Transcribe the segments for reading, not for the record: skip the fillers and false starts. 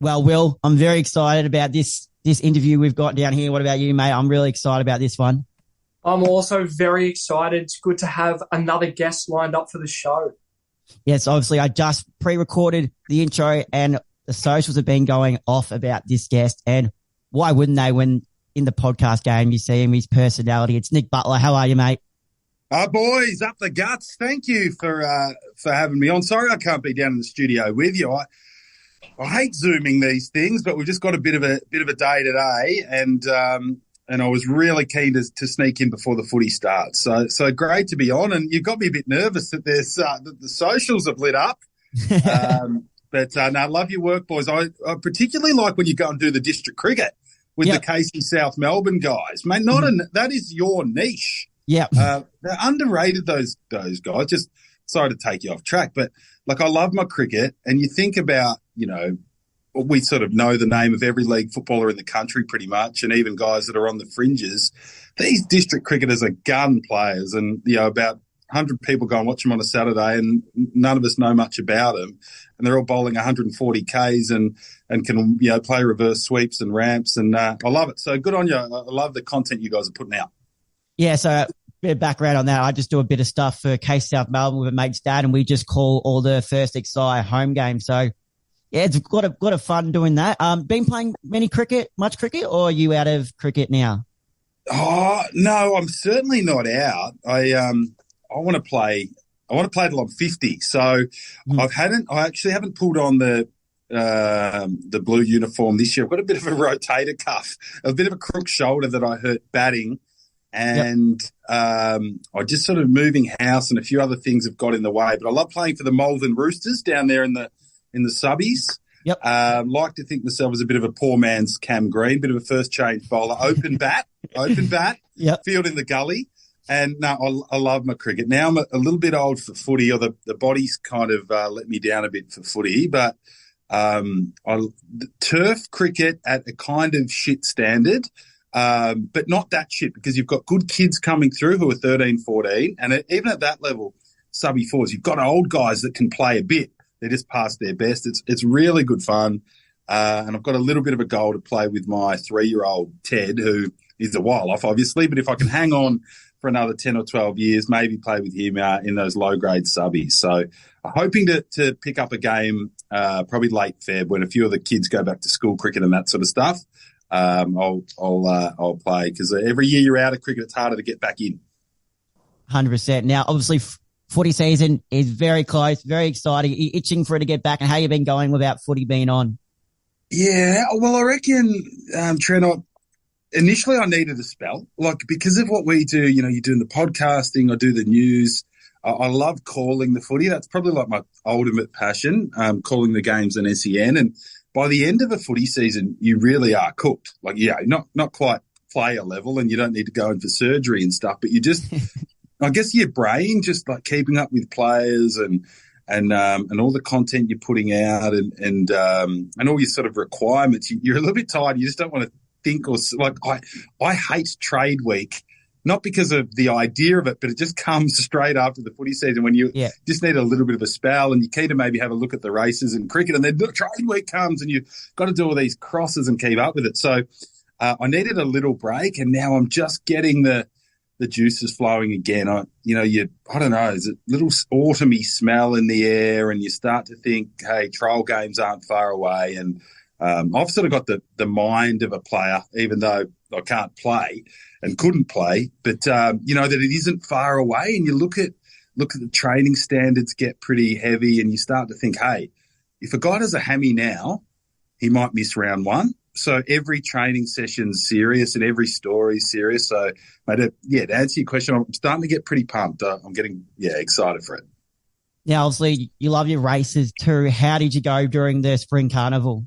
Well, Will, I'm very excited about this interview we've got down here. What about you, mate? I'm really excited about this one. I'm also very excited. It's good to have another guest lined up for the show. Yes, obviously, I just pre-recorded the intro and the socials have been going off about this guest. And why wouldn't they when in the podcast game you see him, his personality? It's Nick Butler. How are you, mate? Boys, up the guts. Thank you for having me on. Sorry I can't be down in the studio with you. I hate Zooming these things, but we've just got a bit of a day today, and I was really keen to sneak in before the footy starts. So great to be on, and you got me a bit nervous that there's that the socials have lit up. But no, I love your work, boys. I particularly like when you go and do the district cricket with the Casey South Melbourne guys, mate. That is your niche. Yeah, they're underrated. Those guys. Just sorry to take you off track, but like I love my cricket, and you think about we sort of know the name of every league footballer in the country pretty much, and even guys that are on the fringes. These district cricketers are gun players, and about 100 people go and watch them on a Saturday, and none of us know much about them. And they're all bowling 140 Ks and can play reverse sweeps and ramps, and I love it. So good on you. I love the content you guys are putting out. Yeah, so a bit of background on that. I just do a bit of stuff for Case South Melbourne with a mate's dad, and we just call all the first XI home games. So yeah, it's got a fun doing that. Been playing much cricket, or are you out of cricket now? Oh no, I'm certainly not out. I want to play. I want to play till I'm 50. So I actually haven't pulled on the blue uniform this year. I've got a bit of a rotator cuff, a bit of a crook shoulder that I hurt batting. And I just sort of moving house and a few other things have got in the way. But I love playing for the Malvern Roosters down there in the subbies. Yep. Like to think myself as a bit of a poor man's Cam Green, bit of a first change bowler, open bat, field in the gully. And no, I love my cricket. Now I'm a little bit old for footy, or the body's kind of let me down a bit for footy. But turf cricket at a kind of shit standard. But not that shit, because you've got good kids coming through who are 13, 14. And even at that level, subby fours, you've got old guys that can play a bit. They're just past their best. It's really good fun. And I've got a little bit of a goal to play with my 3-year-old Ted, who is a while off, obviously. But if I can hang on for another 10 or 12 years, maybe play with him in those low-grade subbies. So I'm hoping to pick up a game probably late Feb when a few of the kids go back to school cricket and that sort of stuff. I'll play, because every year you're out of cricket, it's harder to get back in. 100%. Now, obviously, footy season is very close, very exciting. You're itching for it to get back, and how you been going without footy being on? Yeah, well, I reckon, Trent, initially I needed a spell, like because of what we do. You're doing the podcasting, I do the news. I love calling the footy. That's probably like my ultimate passion, calling the games on SEN. And by the end of a footy season, you really are cooked. Like, not quite player level, and you don't need to go in for surgery and stuff, but you just, I guess your brain just like keeping up with players and all the content you're putting out and all your sort of requirements. You're a little bit tired. You just don't want to think, or like I hate trade week. Not because of the idea of it, but it just comes straight after the footy season when you just need a little bit of a spell, and you're keen to maybe have a look at the races and cricket, and then the trade week comes and you've got to do all these crosses and keep up with it. So I needed a little break, and now I'm just getting the juices flowing again. I don't know, there's a little autumny smell in the air, and you start to think, hey, trial games aren't far away. And I've sort of got the mind of a player, even though I can't play and couldn't play, but that it isn't far away. And you look at the training standards get pretty heavy, and you start to think, hey, if a guy does a hammy now, he might miss round one. So every training session's serious and every story's serious. So, mate, to answer your question, I'm starting to get pretty pumped. I'm getting excited for it. Now, obviously, you love your races too. How did you go during the Spring Carnival?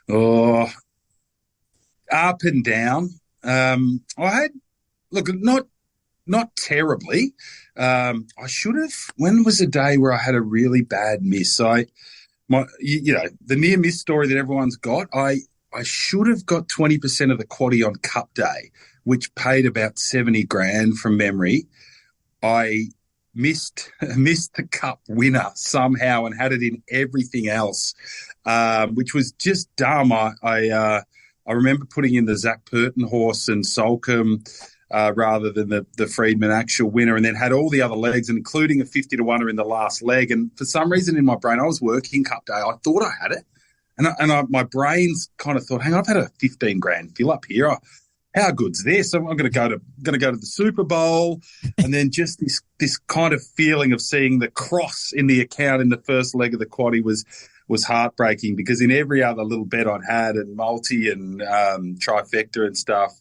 Oh, up and down. I had, not terribly. I should have. When was a day where I had a really bad miss? The near miss story that everyone's got. I should have got 20% of the quaddie on Cup Day, which paid about $70,000 from memory. I missed the cup winner somehow and had it in everything else, which was just dumb. I remember putting in the Zach Purton horse and Solcombe rather than the Freedman actual winner, and then had all the other legs, including a 50-1 in the last leg. And for some reason in my brain, I was working Cup Day. I thought I had it. And my brain's kind of thought, hang on, I've had a 15 grand fill up here. How good's this? I'm going to go to the Super Bowl, and then just this kind of feeling of seeing the cross in the account in the first leg of the quaddie was heartbreaking, because in every other little bet I'd had and multi and trifecta and stuff,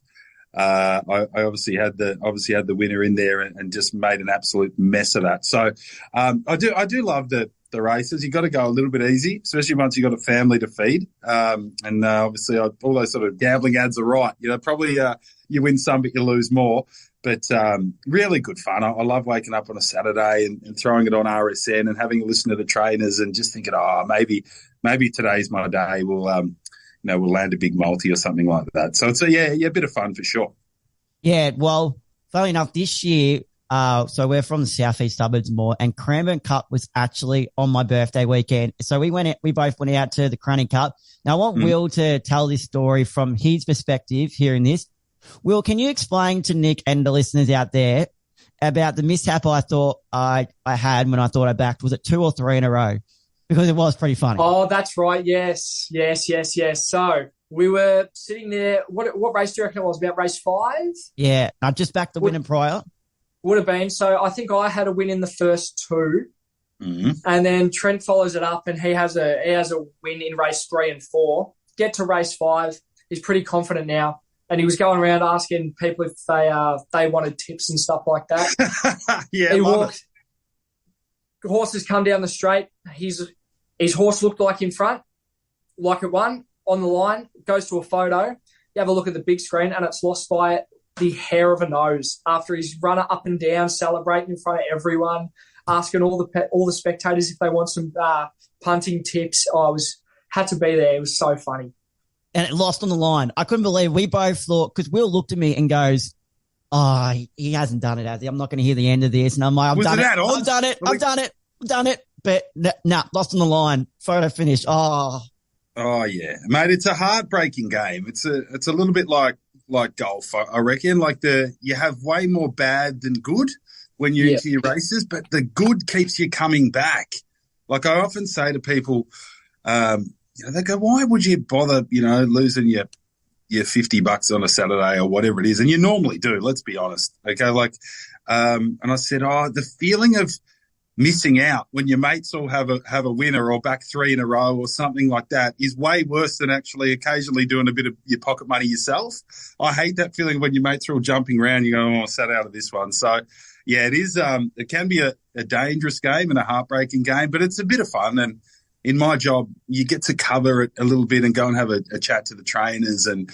I obviously had the winner in there and just made an absolute mess of that. So I do love the races. You got to go a little bit easy, especially once you've got a family to feed. And obviously all those sort of gambling ads are right. Probably you win some, but you lose more. But really good fun. I love waking up on a Saturday and throwing it on RSN and having a listen to the trainers and just thinking, maybe today's my day. We'll land a big multi or something like that. So it's a bit of fun for sure. Yeah, well, funny enough, this year, so we're from the southeast suburbs more, and Cranbourne Cup was actually on my birthday weekend. So we both went out to the Cranny Cup. Now I want Will to tell this story from his perspective, hearing this. Will, can you explain to Nick and the listeners out there about the mishap I thought I had when I thought I backed? Was it 2 or 3 in a row? Because it was pretty funny. Oh, that's right. Yes. So we were sitting there. What race do you reckon it was? About race 5? Yeah. I just backed the winning prior. Would have been. So I think I had a win in the first 2. Mm-hmm. And then Trent follows it up and he has a win in race 3 and 4. Get to race 5. He's pretty confident now. And he was going around asking people if they wanted tips and stuff like that. Yeah, he walked. Horses come down the straight. His horse looked like in front, like it won on the line. Goes to a photo. You have a look at the big screen, and it's lost by the hair of a nose. After his runner up and down, celebrating in front of everyone, asking all the spectators if they want some punting tips. Had to be there. It was so funny. And it lost on the line. I couldn't believe we both thought, because Will looked at me and goes, "Oh, he hasn't done it, has he? I'm not going to hear the end of this." And I'm like, I've done it. But lost on the line. Photo finish. Oh yeah, mate. It's a heartbreaking game. It's a little bit like golf, I reckon. Like you have way more bad than good when you're into your races, but the good keeps you coming back. Like I often say to people, they go, "Why would you bother, losing your $50 on a Saturday or whatever it is?" And you normally do, let's be honest. Okay. And I said, the feeling of missing out when your mates all have a winner or back 3 in a row or something like that is way worse than actually occasionally doing a bit of your pocket money yourself. I hate that feeling when your mates are all jumping around. You go, I sat out of this one. So yeah, it is, it can be a dangerous game and a heartbreaking game, but it's a bit of fun. And in my job, you get to cover it a little bit and go and have a chat to the trainers and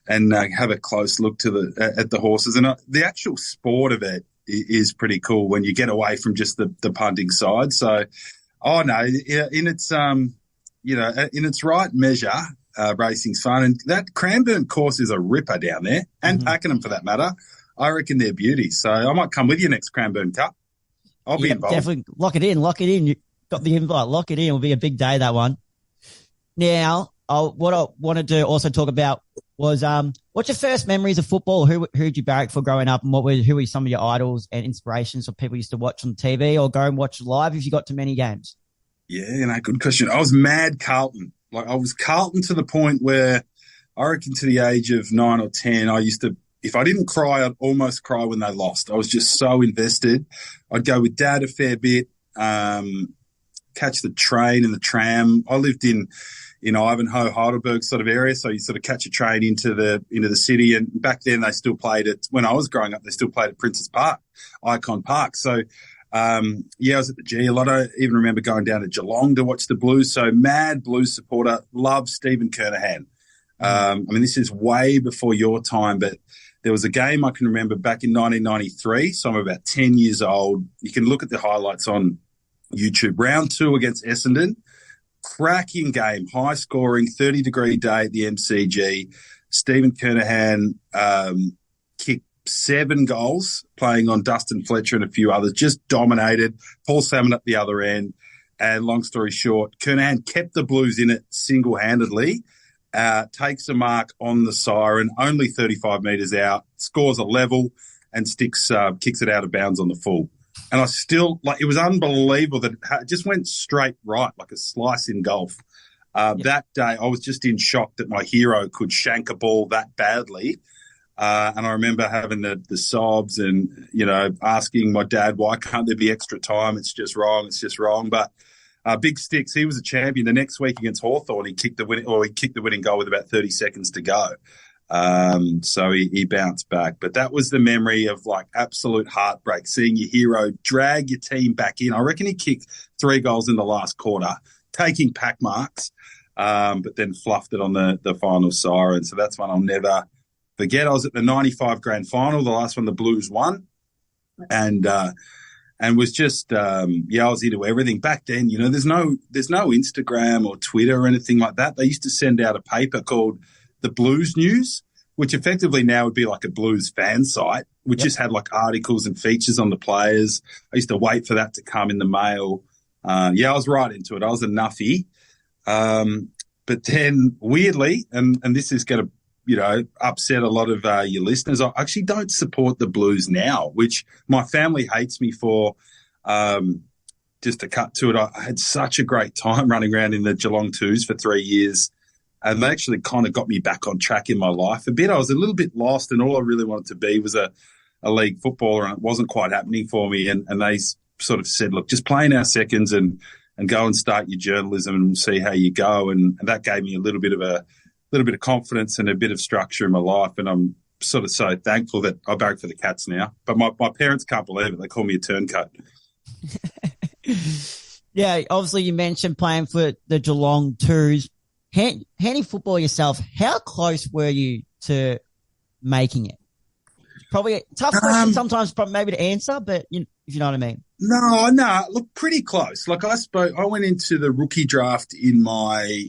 have a close look at the horses. And the actual sport of it is pretty cool when you get away from just the punting side. So, in its right measure, racing's fun. And that Cranbourne course is a ripper down there, and Pakenham for that matter. I reckon they're beauties. So I might come with you next Cranbourne Cup. I'll be involved. Definitely lock it in. You got the invite. Lock it in. It'll be a big day, that one. Now, what I want to do also talk about was what's your first memories of football? Who did you barrack for growing up, and who were some of your idols and inspirations of people you used to watch on TV or go and watch live if you got to many games? Yeah, good question. I was mad Carlton. Like I was Carlton to the point where I reckon to the age of 9 or 10, I used to, if I didn't cry, I'd almost cry when they lost. I was just so invested. I'd go with Dad a fair bit, catch the train and the tram. I lived in Ivanhoe, Heidelberg sort of area, so you sort of catch a train into the city. And back then they still played it. When I was growing up, they still played at Princes Park, Icon Park. So, I was at the G a lot. I even remember going down to Geelong to watch the Blues. So mad Blues supporter, love Stephen Kernahan. This is way before your time, but there was a game I can remember back in 1993. So I'm about 10 years old. You can look at the highlights on YouTube. Round 2 against Essendon. Cracking game, high scoring, 30-degree day at the MCG. Stephen Kernahan kicked 7 goals playing on Dustin Fletcher and a few others, just dominated. Paul Salmon at the other end. And long story short, Kernahan kept the Blues in it single-handedly, takes a mark on the siren, only 35 metres out, scores a level and kicks it out of bounds on the full. And I still, it was unbelievable that it just went straight right, like a slice in golf. That day, I was just in shock that my hero could shank a ball that badly. And I remember having the sobs and, asking my dad, why can't there be extra time? It's just wrong. But Big Sticks, he was a champion. The next week against Hawthorn, he kicked the winning goal with about 30 seconds to go. So he bounced back. But that was the memory of absolute heartbreak, seeing your hero drag your team back in. I reckon he kicked 3 goals in the last quarter, taking pack marks, but then fluffed it on the final siren. So that's one I'll never forget. I was at the 95 grand final, the last one the Blues won, and was just I was into everything. Back then, there's no Instagram or Twitter or anything like that. They used to send out a paper called the Blues News, which effectively now would be like a Blues fan site, which just had articles and features on the players. I used to wait for that to come in the mail. I was right into it. I was a nuffy. But then weirdly, and this is going to, upset a lot of your listeners, I actually don't support the Blues now, which my family hates me for. Just to cut to it, I had such a great time running around in the Geelong Twos for 3 years. And they actually kind of got me back on track in my life a bit. I was a little bit lost, and all I really wanted to be was a league footballer, and it wasn't quite happening for me. And they sort of said, look, just play in our seconds and go and start your journalism and see how you go. And that gave me a little bit of confidence and a bit of structure in my life. And I'm sort of so thankful that I barrack for the Cats now. But my parents can't believe it. They call me a turncoat. Yeah, obviously you mentioned playing for the Geelong Twos. Handy football yourself, how close were you to making it? Probably a tough question sometimes maybe to answer, but if you know what I mean. No, look, pretty close. I went into the rookie draft in my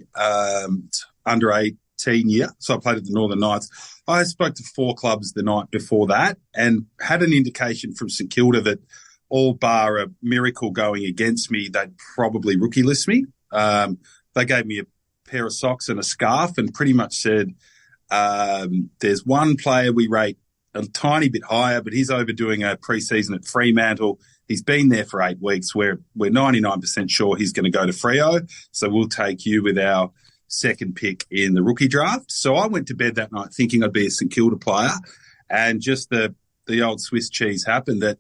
under 18 year, so I played at the Northern Knights. I spoke to 4 clubs the night before that and had an indication from St Kilda that all bar a miracle going against me, they'd probably rookie list me. They gave me a pair of socks and a scarf and pretty much said, there's one player we rate a tiny bit higher, but he's overdoing a pre-season at Fremantle. He's been there for 8 weeks. We're 99% sure he's going to go to Freo, so we'll take you with our second pick in the rookie draft. So I went to bed that night thinking I'd be a St Kilda player, and just the old Swiss cheese happened that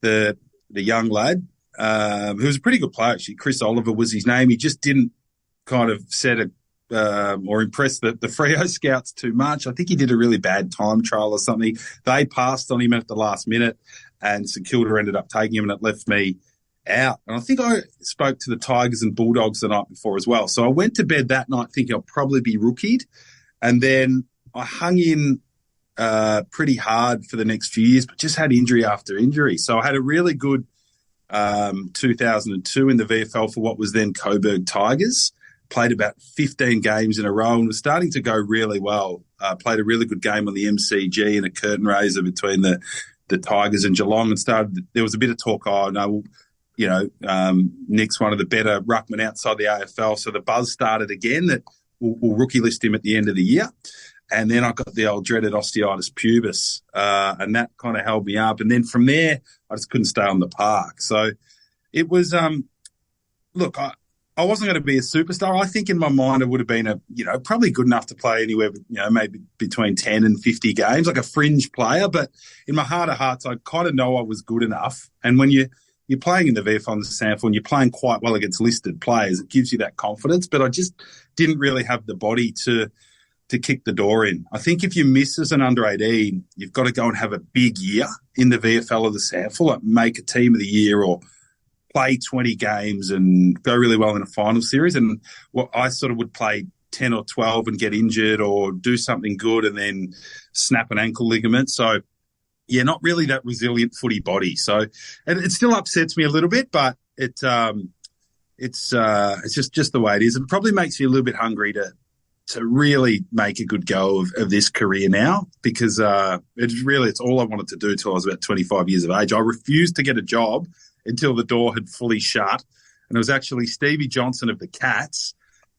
the young lad, who was a pretty good player actually, Chris Oliver was his name, he just didn't kind of set or impress the Freo scouts too much. I think he did a really bad time trial or something. They passed on him at the last minute, and St Kilda ended up taking him, and it left me out. And I think I spoke to the Tigers and Bulldogs the night before as well. So I went to bed that night thinking I'll probably be rookied, and then I hung in pretty hard for the next few years, but just had injury after injury. So I had a really good 2002 in the VFL for what was then Coburg Tigers. Played about 15 games in a row and was starting to go really well. Played a really good game on the MCG in a curtain raiser between the Tigers and Geelong, and there was a bit of talk, Nick's one of the better ruckmen outside the AFL. So the buzz started again that we'll rookie list him at the end of the year. And then I got the old dreaded osteitis pubis, and that kind of held me up. And then from there, I just couldn't stay on the park. So it was, I wasn't going to be a superstar. I think in my mind it would have been probably good enough to play anywhere, maybe between 10 and 50 games, like a fringe player. But in my heart of hearts, I kind of know I was good enough. And when you're playing in the VFL and the SANFL and you're playing quite well against listed players, it gives you that confidence. But I just didn't really have the body to kick the door in. I think if you miss as an under 18, you've got to go and have a big year in the VFL or the SANFL, like make a team of the year or play 20 games and go really well in a final series. And I sort of would play 10 or 12 and get injured or do something good and then snap an ankle ligament. So, yeah, not really that resilient footy body. So it still upsets me a little bit, but it's just the way it is. It probably makes you a little bit hungry really make a good go of this career now, because it's all I wanted to do till I was about 25 years of age. I refused to get a job until the door had fully shut. And it was actually Stevie Johnson of the Cats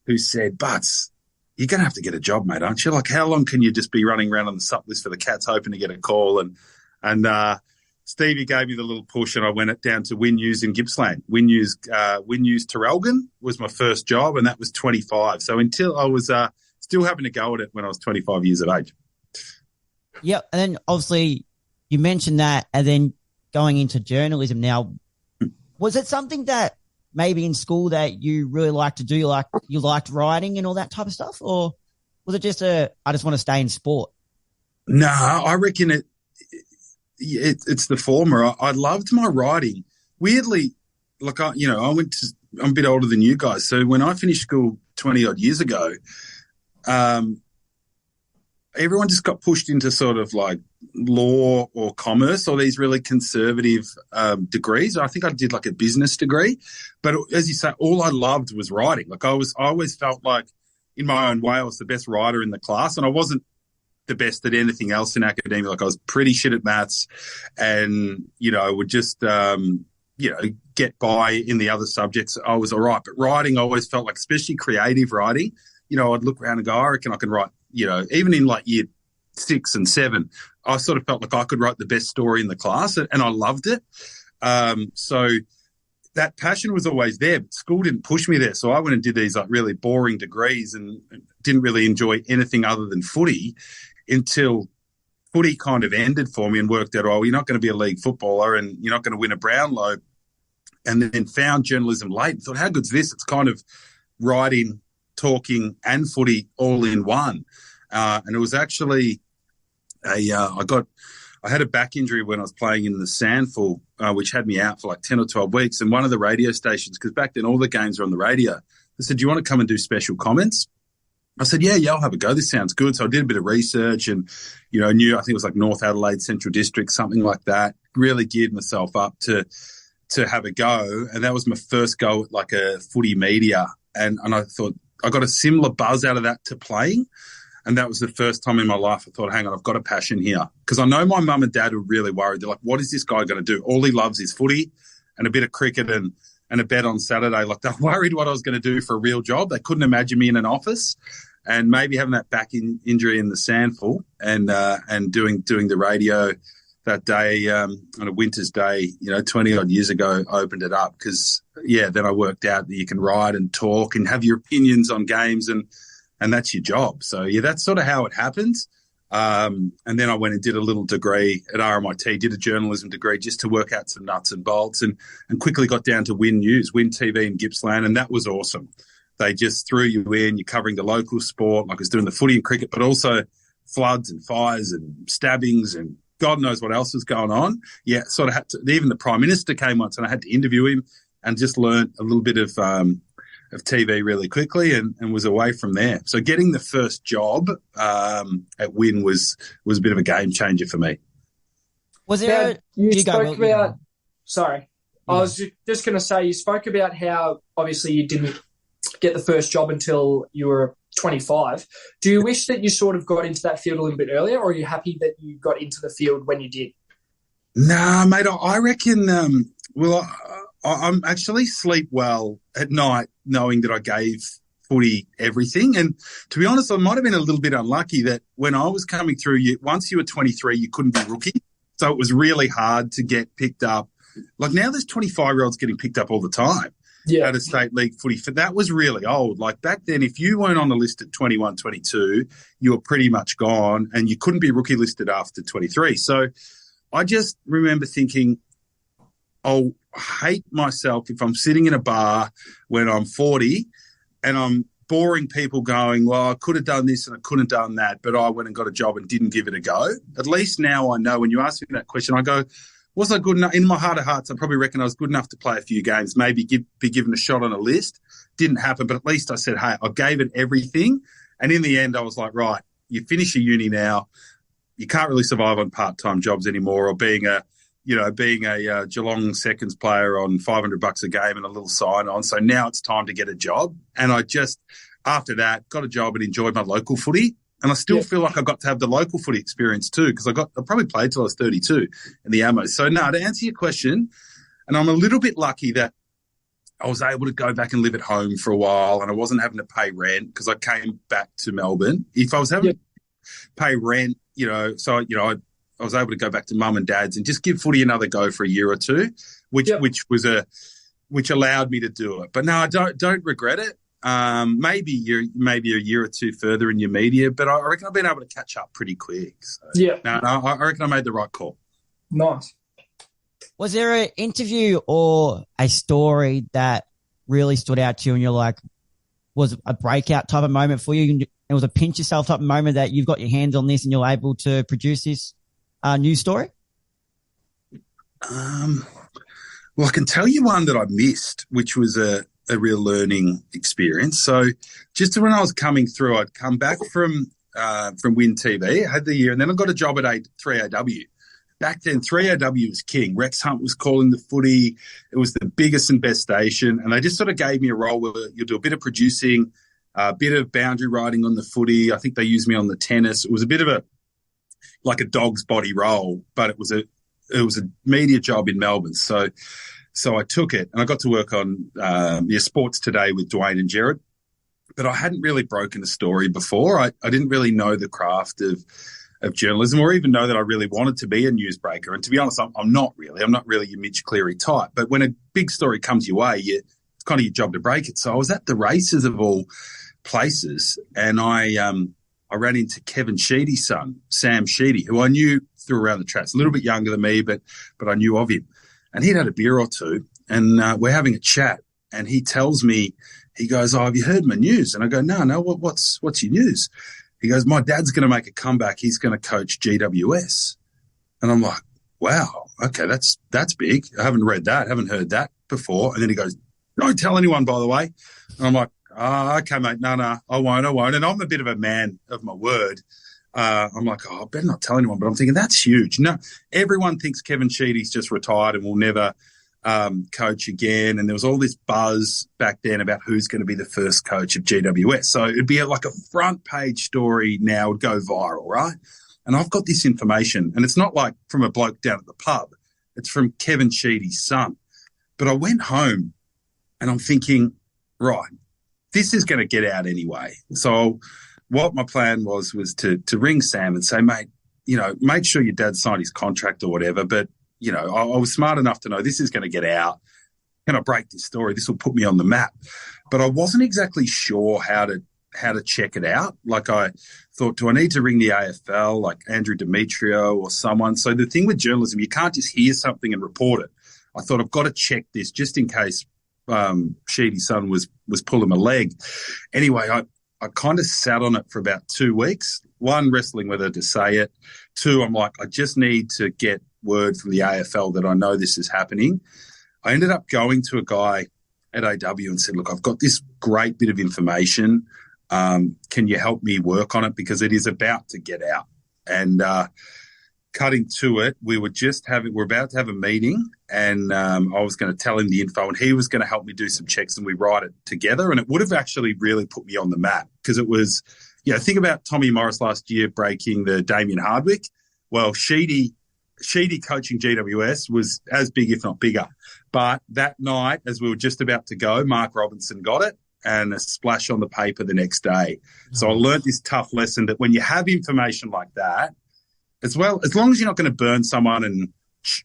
who said, "Butts, you're going to have to get a job, mate, aren't you? Like, how long can you just be running around on the sup list for the Cats hoping to get a call?" And Stevie gave me the little push, and I went down to Win News in Gippsland. Win News Terrelgan was my first job, and that was 25. So until I was still having to go at it when I was 25 years of age. Yep. And then obviously you mentioned that, and then going into journalism now, was it something that maybe in school that you really liked to do? You liked writing and all that type of stuff? Or was it just I just want to stay in sport? No, I reckon it's the former. I loved my writing. Weirdly, like I'm a bit older than you guys. So when I finished school 20 odd years ago, everyone just got pushed into sort of like law or commerce or these really conservative degrees. I think I did like a business degree, but as you say, all I loved was writing. Like I always felt like in my own way I was the best writer in the class, and I wasn't the best at anything else in academia. Like I was pretty shit at maths, and would just get by in the other subjects. I was all right, but writing I always felt like, especially creative writing, I'd look around and go, I reckon I can write. Even in like year 6 and 7, I sort of felt like I could write the best story in the class, and I loved it. So that passion was always there, but school didn't push me there. So I went and did these like really boring degrees and didn't really enjoy anything other than footy until footy kind of ended for me and worked out, you're not going to be a league footballer and you're not going to win a Brownlow. And then found journalism late and thought, how good's this? It's kind of writing, talking and footy all in one. And it was actually I had a back injury when I was playing in the SANFL, which had me out for like 10 or 12 weeks. And one of the radio stations, because back then all the games were on the radio, they said, "Do you want to come and do special comments?" I said, yeah, I'll have a go. This sounds good. So I did a bit of research and, I think it was like North Adelaide, Central District, something like that. Really geared myself up to have a go. And that was my first go at like a footy media. And I thought I got a similar buzz out of that to playing. And that was the first time in my life I thought, hang on, I've got a passion here. Because I know my mum and dad were really worried. They're like, what is this guy going to do? All he loves is footy and a bit of cricket and a bet on Saturday. Like, they're worried what I was going to do for a real job. They couldn't imagine me in an office. And maybe having that back injury in the SANFL and doing the radio that day on a winter's day, 20 odd years ago, opened it up. Because then I worked out that you can write and talk and have your opinions on games, and that's your job. So that's sort of how it happened. And then I went and did a little degree at RMIT, did a journalism degree just to work out some nuts and bolts, and quickly got down to Win News, Win TV in Gippsland, and that was awesome. They just threw you in. You're covering the local sport, like I was doing the footy and cricket, but also floods and fires and stabbings and God knows what else was going on. Yeah, sort of had to. Even the Prime Minister came once, and I had to interview him, and just learnt a little bit of TV really quickly, and was away from there. So getting the first job at Win was a bit of a game changer for me. Was there? You spoke about. Sorry, I was just going to say, you spoke about how obviously you didn't get the first job until you were 25. Do you wish that you sort of got into that field a little bit earlier, or are you happy that you got into the field when you did? Nah, mate, I reckon, I'm actually sleep well at night knowing that I gave footy everything. And to be honest, I might have been a little bit unlucky that when I was coming through, once you were 23, you couldn't be rookie. So it was really hard to get picked up. Like now there's 25-year-olds getting picked up all the time. Yeah. Out of state league footy. That was really old. Like back then, if you weren't on the list at 21, 22, you were pretty much gone, and you couldn't be rookie listed after 23. So I just remember thinking, I'll hate myself if I'm sitting in a bar when I'm 40 and I'm boring people going, well, I could have done this and I couldn't have done that, but I went and got a job and didn't give it a go. At least now I know when you ask me that question, I go, was I good enough? In my heart of hearts, I probably reckon I was good enough to play a few games, maybe be given a shot on a list. Didn't happen, but at least I said, hey, I gave it everything. And in the end, I was like, right, you finish your uni now. You can't really survive on part-time jobs anymore, or being a being a Geelong seconds player on $500 a game and a little sign on. So now it's time to get a job. And I just, after that, got a job and enjoyed my local footy. And I still feel like I got to have the local footy experience too, because I probably played till I was 32 in the Amos. So no, to answer your question, and I'm a little bit lucky that I was able to go back and live at home for a while, and I wasn't having to pay rent because I came back to Melbourne. If I was having to pay rent, I was able to go back to mum and dad's and just give footy another go for a year or two, which allowed me to do it. But no, I don't regret it. Maybe a year or two further in your media, but I reckon I've been able to catch up pretty quick. So, I reckon I made the right call. Nice. Was there an interview or a story that really stood out to you and you're like, was a breakout type of moment for you? It was a pinch yourself type of moment that you've got your hands on this and you're able to produce this news story? Well, I can tell you one that I missed, which was a real learning experience. So just when I was coming through, I'd come back from Win TV. I had the year, and then I got a job at 3AW. Back then, 3AW was king. Rex Hunt was calling the footy. It was the biggest and best station. And they just sort of gave me a role where you'll do a bit of producing, a bit of boundary riding on the footy. I think they used me on the tennis. It was a bit of a dog's body role, but it was a media job in Melbourne. So I took it, and I got to work on Sports Today with Dwayne and Jared. But I hadn't really broken a story before. I didn't really know the craft of journalism, or even know that I really wanted to be a newsbreaker. And to be honest, I'm not really. I'm not really your Mitch Cleary type. But when a big story comes your way, it's kind of your job to break it. So I was at the races of all places, and I ran into Kevin Sheedy's son, Sam Sheedy, who I knew through around the tracks, a little bit younger than me, but I knew of him. And he'd had a beer or two, and we're having a chat. And he tells me, he goes, "Oh, have you heard my news?" And I go, No, what's your news? He goes, "My dad's going to make a comeback. He's going to coach GWS." And I'm like, wow, okay, that's big. I haven't read that, haven't heard that before. And then he goes, "Don't tell anyone, by the way." And I'm like, okay, mate, no, I won't. And I'm a bit of a man of my word. I'm like, I better not tell anyone. But I'm thinking, that's huge. No, everyone thinks Kevin Sheedy's just retired and will never coach again. And there was all this buzz back then about who's going to be the first coach of GWS. So it'd be like a front page story now, would go viral, right? And I've got this information, and it's not like from a bloke down at the pub. It's from Kevin Sheedy's son. But I went home and I'm thinking, right, this is going to get out anyway. So what my plan was to ring Sam and say, "Mate, make sure your dad signed his contract or whatever." But, I was smart enough to know this is going to get out. Can I break this story? This will put me on the map. But I wasn't exactly sure how to check it out. Like, I thought, do I need to ring the AFL, like Andrew Demetrio or someone? So the thing with journalism, you can't just hear something and report it. I thought, I've got to check this just in case Sheedy's son was pulling my leg. Anyway, I kind of sat on it for about 2 weeks. One, wrestling whether to say it. Two, I'm like, I just need to get word from the AFL that I know this is happening. I ended up going to a guy at AW and said, "Look, I've got this great bit of information. Can you help me work on it? Because it is about to get out." And cutting to it, we're about to have a meeting, and I was going to tell him the info, and he was going to help me do some checks, and we write it together. And it would have actually really put me on the map, because it was, think about Tommy Morris last year breaking the Damien Hardwick. Well, Sheedy coaching GWS was as big, if not bigger. But that night, as we were just about to go, Mark Robinson got it, and a splash on the paper the next day. So I learned this tough lesson that when you have information like that, as long as you're not going to burn someone and,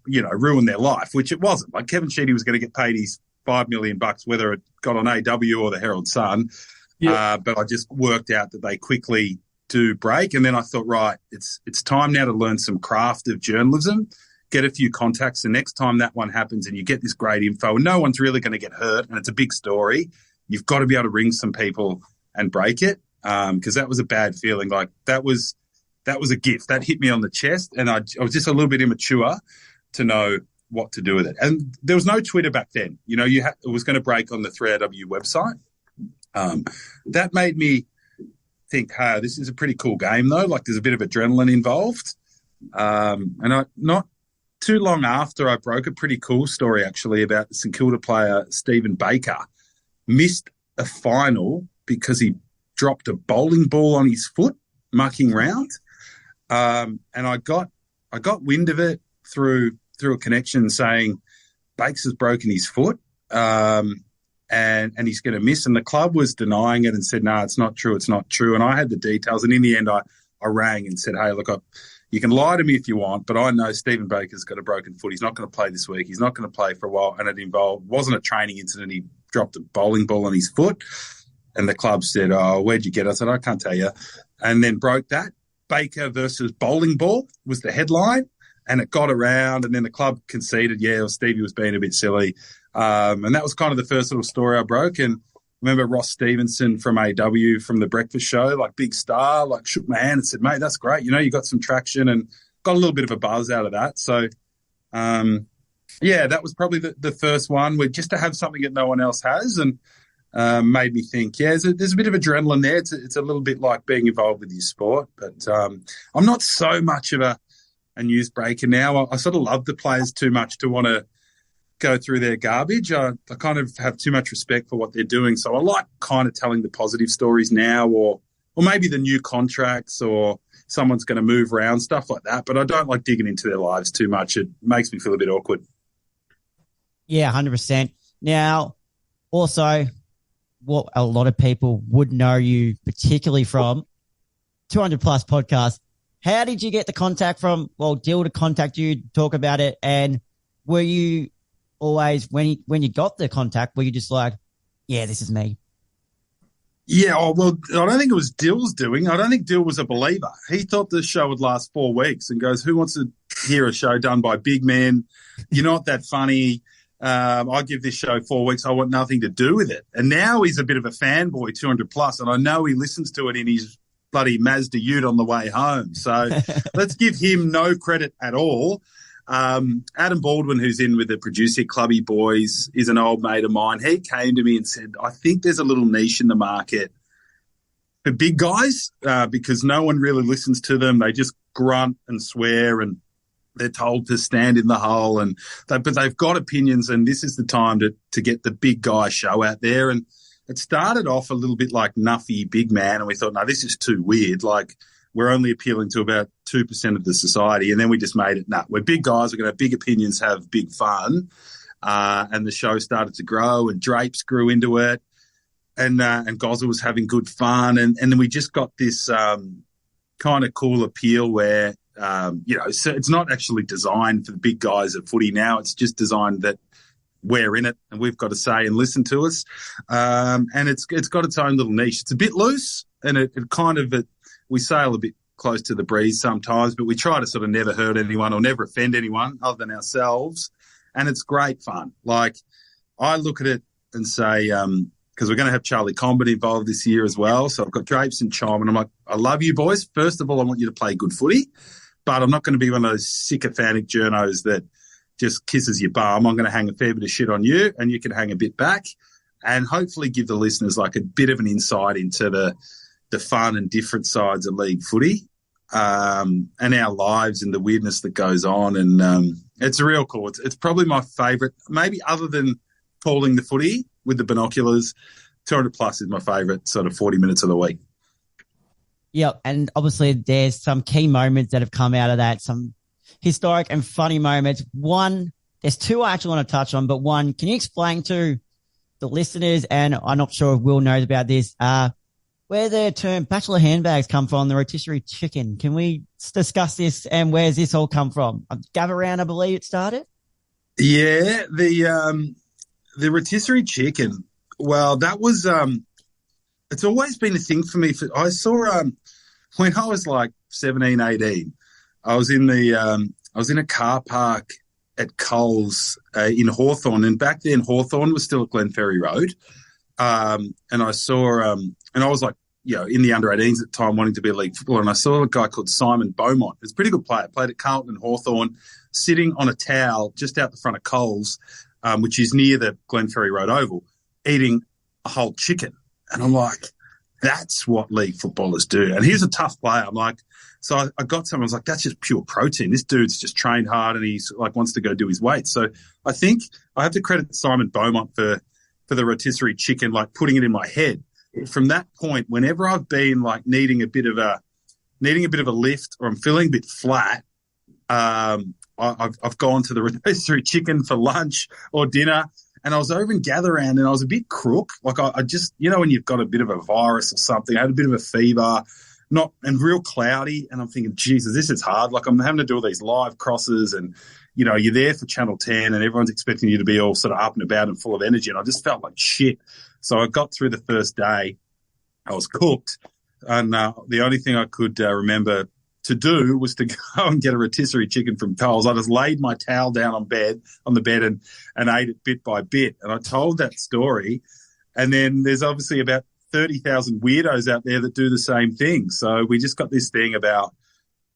ruin their life, which it wasn't. Like, Kevin Sheedy was going to get paid his $5 million, whether it got on AW or the Herald Sun. Yeah. But I just worked out that they quickly do break. And then I thought, right, it's time now to learn some craft of journalism, get a few contacts. The next time that one happens and you get this great info, and no one's really going to get hurt, and it's a big story, you've got to be able to ring some people and break it. Because that was a bad feeling. Like, that was a gift. That hit me on the chest, and I was just a little bit immature to know what to do with it. And there was no Twitter back then. It was going to break on the 3AW website. That made me think, hey, this is a pretty cool game, though. Like, there's a bit of adrenaline involved. And too long after I broke a pretty cool story, actually, about the St Kilda player Stephen Baker. Missed a final because he dropped a bowling ball on his foot, mucking round. And I got wind of it through a connection saying Bakes has broken his foot and he's going to miss. And the club was denying it and said, no, it's not true. It's not true. And I had the details. And in the end, I rang and said, hey, look, you can lie to me if you want, but I know Stephen Baker's got a broken foot. He's not going to play this week. He's not going to play for a while. And it wasn't a training incident. He dropped a bowling ball on his foot. And the club said, oh, where'd you get it? I said, I can't tell you. And then broke that. Baker versus bowling ball was the headline. And it got around, and then the club conceded, Stevie was being a bit silly. And that was kind of the first little story I broke. And remember Ross Stevenson from AW from the breakfast show, like big star, like shook my hand and said, mate, that's great. You got some traction and got a little bit of a buzz out of that. So, that was probably the first one where just to have something that no one else has and made me think, there's a bit of adrenaline there. It's a little bit like being involved with your sport. But I'm not so much of a news breaker now. I sort of love the players too much to want to go through their garbage. I kind of have too much respect for what they're doing. So I like kind of telling the positive stories now or maybe the new contracts or someone's going to move around, stuff like that. But I don't like digging into their lives too much. It makes me feel a bit awkward. Yeah, 100%. Now, also, what a lot of people would know you particularly from 200 Plus Podcasts. How did you get the contact from, Dill to contact you, talk about it? And were you always, when you got the contact, were you just like, yeah, this is me? Yeah, I don't think it was Dill's doing. I don't think Dill was a believer. He thought the show would last 4 weeks and goes, who wants to hear a show done by big men? You're not that funny. I give this show 4 weeks. I want nothing to do with it. And now he's a bit of a fanboy, 200 Plus, and I know he listens to it in his bloody Mazda Ute on the way home. So let's give him no credit at all. Adam Baldwin, who's in with the Producer Clubby Boys, is an old mate of mine. He came to me and said, I think there's a little niche in the market for big guys because no one really listens to them. They just grunt and swear and they're told to stand in the hole. But they've got opinions, and this is the time to get the big guy show out there. And it started off a little bit like Nuffy Big Man, and we thought, no, this is too weird. Like, we're only appealing to about 2% of the society. And then we just made it, we're big guys. We're going to have big opinions, have big fun. And the show started to grow, and Drapes grew into it. And Gozza was having good fun. And then we just got this kind of cool appeal where, so it's not actually designed for the big guys at footy now. It's just designed that we're in it and we've got to say and listen to us. And it's got its own little niche. It's a bit loose, and we sail a bit close to the breeze sometimes, but we try to sort of never hurt anyone or never offend anyone other than ourselves. And it's great fun. Like, I look at it and say, because we're going to have Charlie Combat involved this year as well. So I've got Drapes and Chime, and I'm like, I love you boys. First of all, I want you to play good footy, but I'm not going to be one of those sycophantic journos that just kisses your bum. I'm going to hang a fair bit of shit on you, and you can hang a bit back, and hopefully give the listeners like a bit of an insight into the fun and different sides of league footy, and our lives and the weirdness that goes on. And it's real cool. It's probably my favourite, maybe other than calling the footy with the binoculars. 200 Plus is my favourite sort of 40 minutes of the week. Yep, and obviously there's some key moments that have come out of that, some historic and funny moments. One, there's two I actually want to touch on, but one, can you explain to the listeners, and I'm not sure if Will knows about this, where the term bachelor handbags come from, the rotisserie chicken? Can we discuss this, and where's this all come from? Gavaround, I believe it started? Yeah, the rotisserie chicken. Well, that was it's always been a thing for me. I saw when I was like 17, 18, I was in a car park at Coles in Hawthorn, and back then Hawthorn was still at Glenferrie Road. And I saw, and I was like, in the under-18s at the time, wanting to be a league footballer, and I saw a guy called Simon Beaumont. He's a pretty good player, played at Carlton and Hawthorn, sitting on a towel just out the front of Coles, which is near the Glenferrie Road Oval, eating a whole chicken. And I'm like, that's what league footballers do. And he's a tough player. I'm like, so I got someone, I was like, that's just pure protein. This dude's just trained hard and he's like wants to go do his weight. So I think I have to credit Simon Beaumont for the rotisserie chicken, like putting it in my head. From that point, whenever I've been like needing a bit of a lift or I'm feeling a bit flat, I've gone to the rotisserie chicken for lunch or dinner. And I was over in Gatherand and I was a bit crook. Like I just, when you've got a bit of a virus or something, I had a bit of a fever, and real cloudy. And I'm thinking, Jesus, this is hard. Like I'm having to do all these live crosses and, you're there for Channel 10 and everyone's expecting you to be all sort of up and about and full of energy. And I just felt like shit. So I got through the first day. I was cooked. And the only thing I could remember to do was to go and get a rotisserie chicken from Coles. I just laid my towel down on the bed and ate it bit by bit. And I told that story. And then there's obviously about 30,000 weirdos out there that do the same thing. So we just got this thing about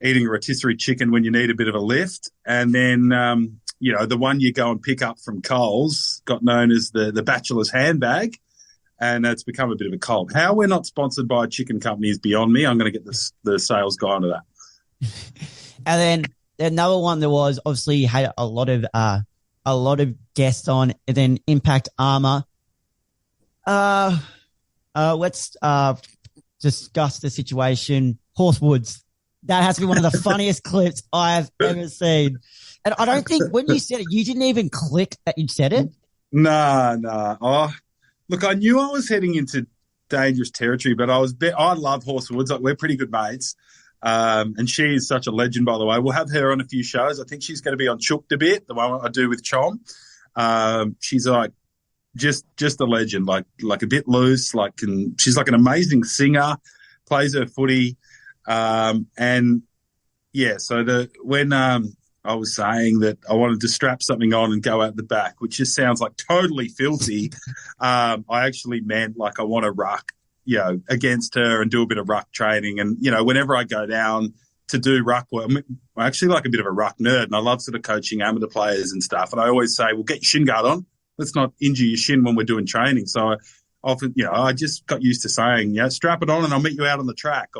eating a rotisserie chicken when you need a bit of a lift. And then, the one you go and pick up from Coles got known as the bachelor's handbag. And it's become a bit of a cult. How we're not sponsored by a chicken company is beyond me. I'm going to get the sales guy onto that. And then another one that was obviously had a lot of guests on, and then Impact Armour. Let's discuss the situation. Horsewoods. That has to be one of the funniest clips I've ever seen. And I don't think when you said it, you didn't even click that you said it. No. Oh, look, I knew I was heading into dangerous territory, but I love Horsewoods. Like, we're pretty good mates. And she is such a legend, by the way. We'll have her on a few shows. I think she's going to be on Chooked a bit, the one I do with Chom. She's like just a legend, like a bit loose, she's like an amazing singer, plays her footy. And yeah, so when I was saying that I wanted to strap something on and go out the back, which just sounds like totally filthy, I actually meant like I want to ruck, against her and do a bit of ruck training. And, whenever I go down to do ruck work, I'm actually like a bit of a ruck nerd and I love sort of coaching amateur players and stuff. And I always say, well, get your shin guard on. Let's not injure your shin when we're doing training. So I often, I just got used to saying, strap it on and I'll meet you out on the track.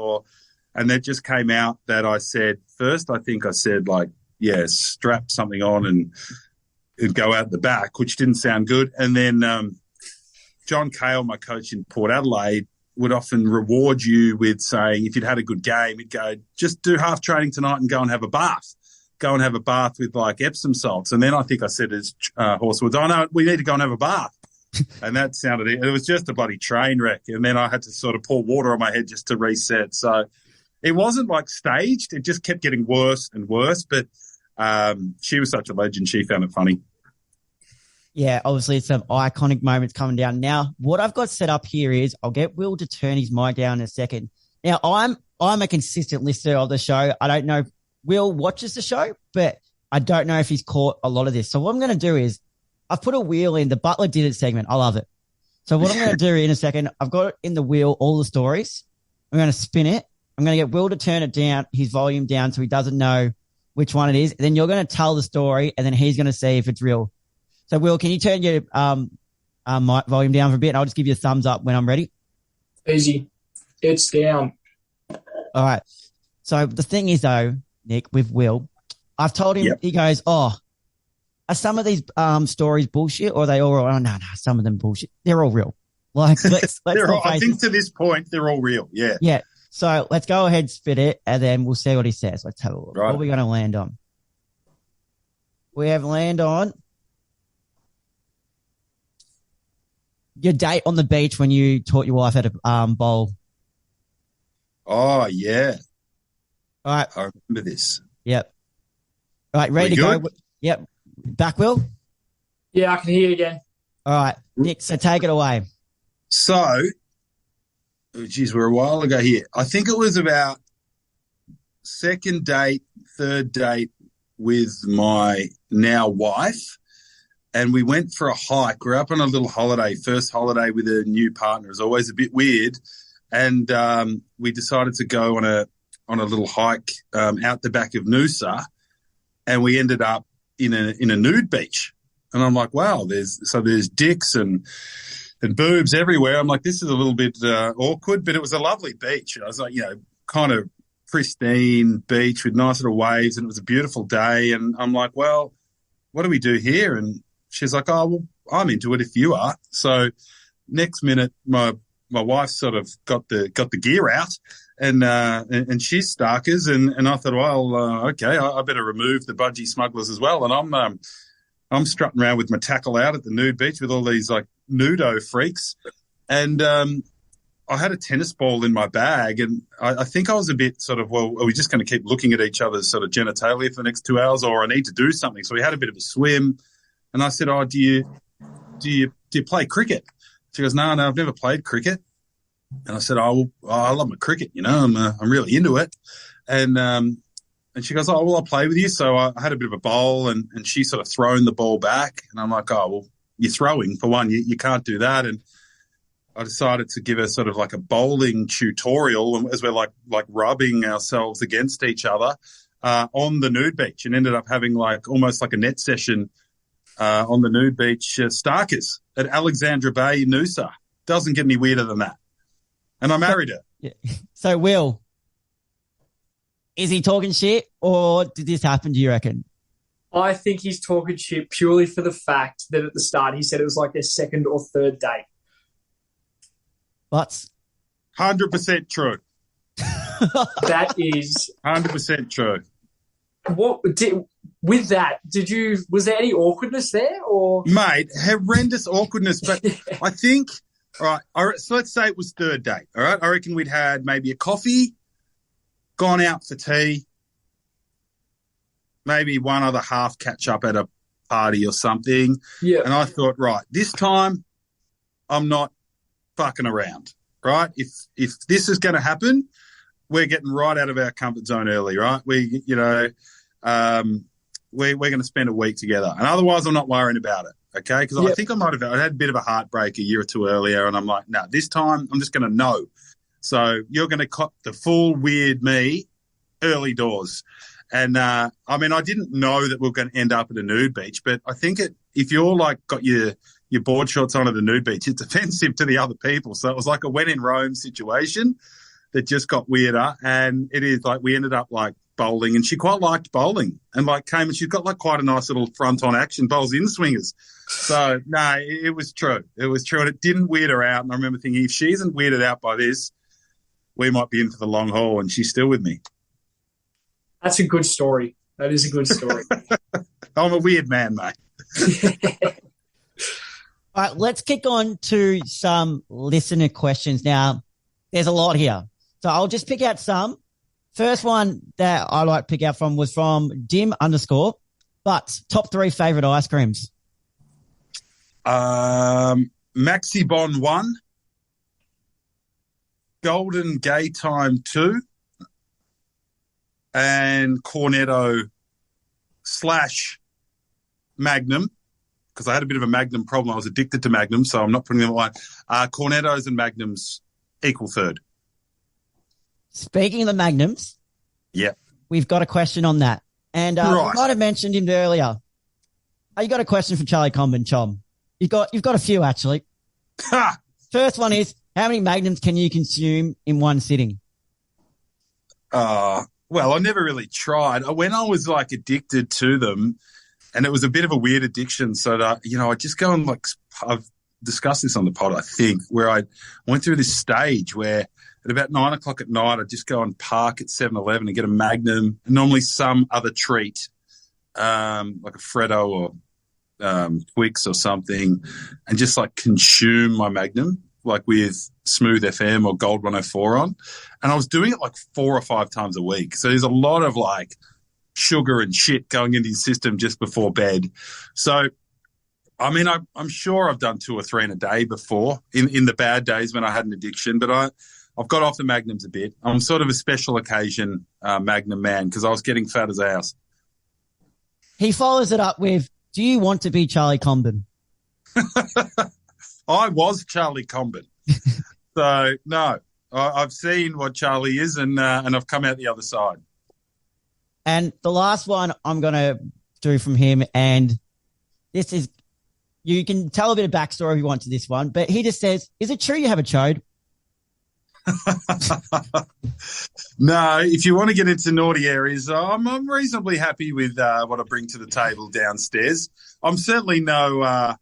And that just came out that I said, first, I think I said strap something on and go out the back, which didn't sound good. And then John Cale, my coach in Port Adelaide, would often reward you with saying, if you'd had a good game, he'd go, just do half training tonight and go and have a bath. Go and have a bath with like Epsom salts. And then I think I said as Horsewoods, oh, no, we need to go and have a bath. And that it was just a bloody train wreck. And then I had to sort of pour water on my head just to reset. So it wasn't like staged. It just kept getting worse and worse. But she was such a legend. She found it funny. Yeah, obviously it's some iconic moments coming down. Now, what I've got set up here is I'll get Will to turn his mic down in a second. Now, I'm a consistent listener of the show. I don't know if Will watches the show, but I don't know if he's caught a lot of this. So what I'm going to do is I've put a wheel in the Butler Did It segment. I love it. So what I'm going to do in a second, I've got in the wheel all the stories. I'm going to spin it. I'm going to get Will to turn it down, his volume down so he doesn't know which one it is. Then you're going to tell the story and then he's going to see if it's real. So, Will, can you turn your mic volume down for a bit? And I'll just give you a thumbs up when I'm ready. Easy. It's down. All right. So the thing is, though, Nick, with Will, I've told him, He goes, oh, are some of these stories bullshit or are they all real? Oh, no, some of them bullshit. They're all real. Like, let's I think to this point, they're all real. Yeah. Yeah. So let's go ahead, spit it, and then we'll see what he says. Let's have a look. Right. What are we going to land on? We have land on your date on the beach when you taught your wife how to bowl. Oh, yeah. All right. I remember this. Yep. All right, ready to go? Yep. Back, Will? Yeah, I can hear you again. All right, Nick, so take it away. So, geez, we're a while ago here. I think it was about second date, third date with my now wife. And we went for a hike. We're up on a little holiday, first holiday with a new partner. It's always a bit weird. And we decided to go on a little hike out the back of Noosa. And we ended up in a nude beach. And I'm like, wow, there's dicks and and boobs everywhere. I'm like, this is a little bit awkward, but it was a lovely beach. I was like, kind of pristine beach with nice little waves, and it was a beautiful day. And I'm like, well, what do we do here? And she's like, oh, well, I'm into it if you are. So next minute, my wife sort of got the gear out, and she's starkers, and I thought, well, okay, I better remove the budgie smugglers as well. And I'm strutting around with my tackle out at the nude beach with all these like nudo freaks, and I had a tennis ball in my bag, and I think I was a bit sort of, well, are we just going to keep looking at each other's sort of genitalia for the next 2 hours, or I need to do something? So we had a bit of a swim, and I said, oh, do you play cricket? She goes, no, I've never played cricket. And I said, oh, well, I love my cricket, I'm really into it. And she goes, oh, well, I'll play with you. So I had a bit of a bowl, and she sort of thrown the ball back. And I'm like, oh, well, you're throwing, for one, you can't do that. And I decided to give her sort of like a bowling tutorial as we're like rubbing ourselves against each other on the nude beach, and ended up having like almost like a net session on the nude beach, Starkers at Alexandra Bay, Noosa. Doesn't get any weirder than that. And I married her. Yeah. So, Will, is he talking shit, or did this happen, do you reckon? I think he's talking shit purely for the fact that at the start he said it was like their second or third date. But 100% true. That is 100% true. Was there any awkwardness there, or? Mate, horrendous awkwardness. But I think, all right, so let's say it was third date, all right? I reckon we'd had maybe a coffee, gone out for tea, maybe one other half catch up at a party or something. Yeah. And I thought, right, this time I'm not fucking around, right? If this is going to happen, we're getting right out of our comfort zone early, right? We're going to spend a week together, and otherwise I'm not worrying about it, okay? Because I think I had a bit of a heartbreak a year or two earlier, and I'm like, no, this time I'm just going to know. So you're going to cop the full weird me early doors. And, I didn't know that we were going to end up at a nude beach, but I think if you're like got your board shorts on at a nude beach, it's offensive to the other people. So it was like a when in Rome situation that just got weirder. And it is like we ended up like bowling, and she quite liked bowling, and like came, and she's got like quite a nice little front on action, bowls in swingers. So no, it was true. It was true. And it didn't weird her out. And I remember thinking, if she isn't weirded out by this, we might be in for the long haul, and she's still with me. That's a good story. That is a good story. I'm a weird man, mate. All right, let's kick on to some listener questions. Now, there's a lot here, so I'll just pick out some. First one that I like to pick out from was from Dim_, but top 3 favourite ice creams. Maxi Bon 1, Golden Gay Time 2, and Cornetto / Magnum, because I had a bit of a Magnum problem. I was addicted to Magnum, so I'm not putting them away. Cornettos and Magnums equal third. Speaking of the Magnums, we've got a question on that. And right. I might have mentioned him earlier. You got a question for Charlie Comben, Chom. You've got a few, actually. First one is, how many Magnums can you consume in one sitting? Well, I never really tried. When I was like addicted to them, and it was a bit of a weird addiction, so that, I just go and like, I've discussed this on the pod, I think, where I went through this stage where at about 9 o'clock at night, I'd just go and park at 7-Eleven and get a Magnum, normally some other treat, like a Freddo or Twix or something, and just like consume my Magnum, like with Smooth FM or Gold 104 on. And I was doing it like 4 or 5 times a week. So there's a lot of like sugar and shit going into your system just before bed. So, I'm sure I've done 2 or 3 in a day before in the bad days when I had an addiction, but I've got off the Magnums a bit. I'm sort of a special occasion Magnum man because I was getting fat as a house. He follows it up with, do you want to be Charlie Comben? I was Charlie Comben. So, no, I've seen what Charlie is and I've come out the other side. And the last one I'm going to do from him, and this is You can tell a bit of backstory if you want to this one, but he just says, is it true you have a chode? No, if you want to get into naughty areas, I'm reasonably happy with what I bring to the table downstairs. I'm certainly no,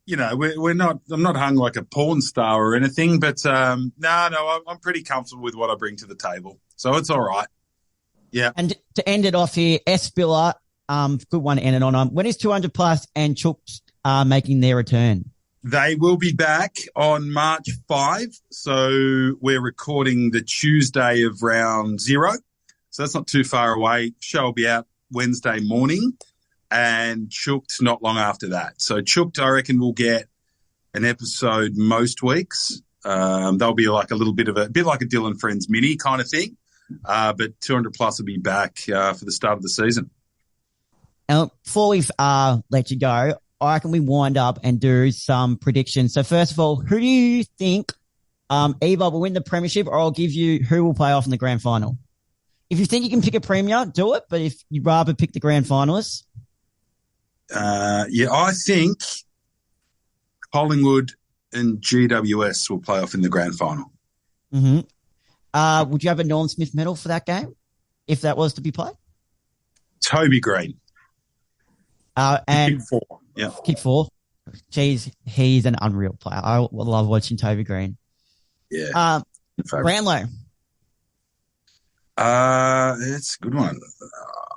we're not. I'm not hung like a porn star or anything, but I'm pretty comfortable with what I bring to the table, so it's all right. Yeah. And to end it off here, S. Biller, good one to end it on. When is 200 Plus and Chooked making their return? They will be back on March 5. So we're recording the Tuesday of round 0. So that's not too far away. Show will be out Wednesday morning and Chooked not long after that. So Chooked, I reckon, will get an episode most weeks. They'll be like a bit like a Dylan Friends mini kind of thing. But 200 Plus will be back for the start of the season. Now, before we let you go, I reckon we wind up and do some predictions. So first of all, who do you think either will win the premiership, or I'll give you who will play off in the grand final? If you think you can pick a premier, do it. But if you'd rather pick the grand finalists. I think Collingwood and GWS will play off in the grand final. Mm-hmm. Would you have a Norm Smith medal for that game if that was to be played? Toby Green. And kick 4. Yeah. Kick 4. Jeez, he's an unreal player. I love watching Toby Green. Yeah. Brownlow. It's a good one.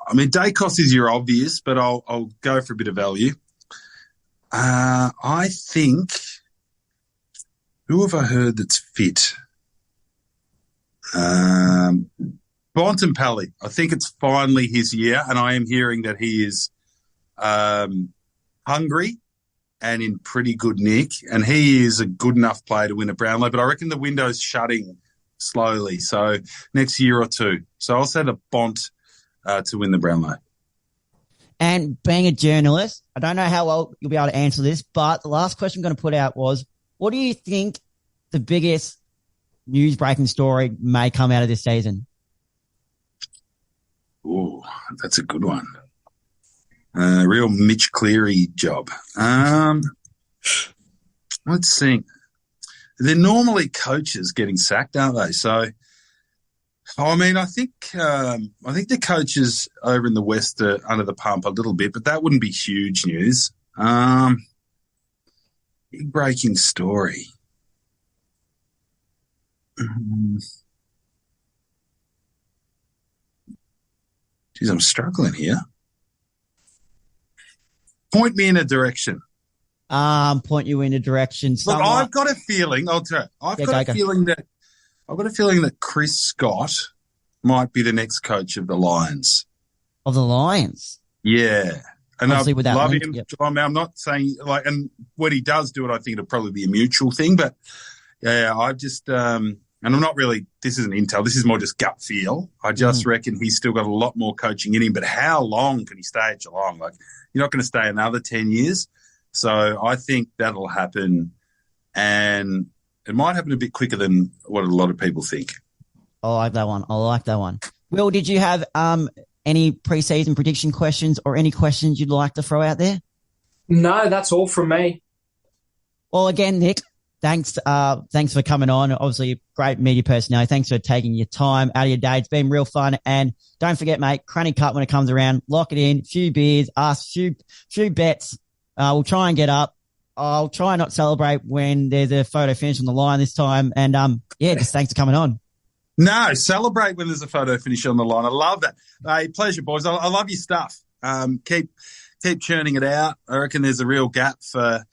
I mean, Dacos is your obvious, but I'll go for a bit of value. I think, who have I heard that's fit? Bontempelli. I think it's finally his year, and I am hearing that he is hungry and in pretty good nick, and he is a good enough player to win a Brownlow, but I reckon the window's shutting slowly, so next year or two. So I'll say the Bont to win the Brownlow. And being a journalist, I don't know how well you'll be able to answer this, but the last question I'm going to put out was, what do you think the biggest news-breaking story may come out of this season? Oh, that's a good one. Real Mitch Cleary job. Let's see. They're normally coaches getting sacked, aren't they? So, I mean, I think the coaches over in the West are under the pump a little bit, but that wouldn't be huge news. Big breaking story. Geez, I'm struggling here. Point me in a direction. Point you in a direction. Look, I've got a feeling. I'll tell you. I've got a feeling that Chris Scott might be the next coach of the Lions. Of the Lions? Yeah. And I love him. Yep. I'm not saying and when he does do it, I think it'll probably be a mutual thing. But yeah, I just, and I'm not really, this isn't intel. This is more just gut feel. I just reckon he's still got a lot more coaching in him. But how long can he stay at Geelong? Like, you're not going to stay another 10 years. So I think that'll happen, and it might happen a bit quicker than what a lot of people think. I like that one. Will, did you have any preseason prediction questions or any questions you'd like to throw out there? No, that's all from me. Well, again, Nick, thanks for coming on. Obviously, great media personality. Thanks for taking your time out of your day. It's been real fun. And don't forget, mate, Cranny Cup when it comes around, lock it in, few beers, ask few bets. We'll try and get up. I'll try and not celebrate when there's a photo finish on the line this time. And just thanks for coming on. No, celebrate when there's a photo finish on the line. I love that. Hey, pleasure, boys. I love your stuff. Keep churning it out. I reckon there's a real gap for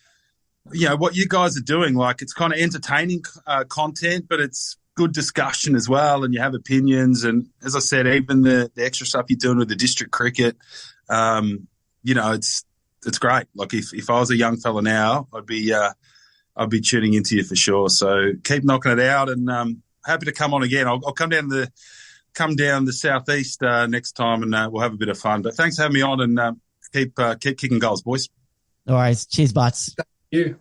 what you guys are doing. Like, it's kind of entertaining content, but it's good discussion as well, and you have opinions. And as I said, even the extra stuff you're doing with the district cricket, it's great. Like, if I was a young fella now, I'd be tuning into you for sure. So keep knocking it out, and happy to come on again. I'll come down the southeast next time, and we'll have a bit of fun. But thanks for having me on, and keep kicking goals, boys. All right, cheers, butts. Thank you.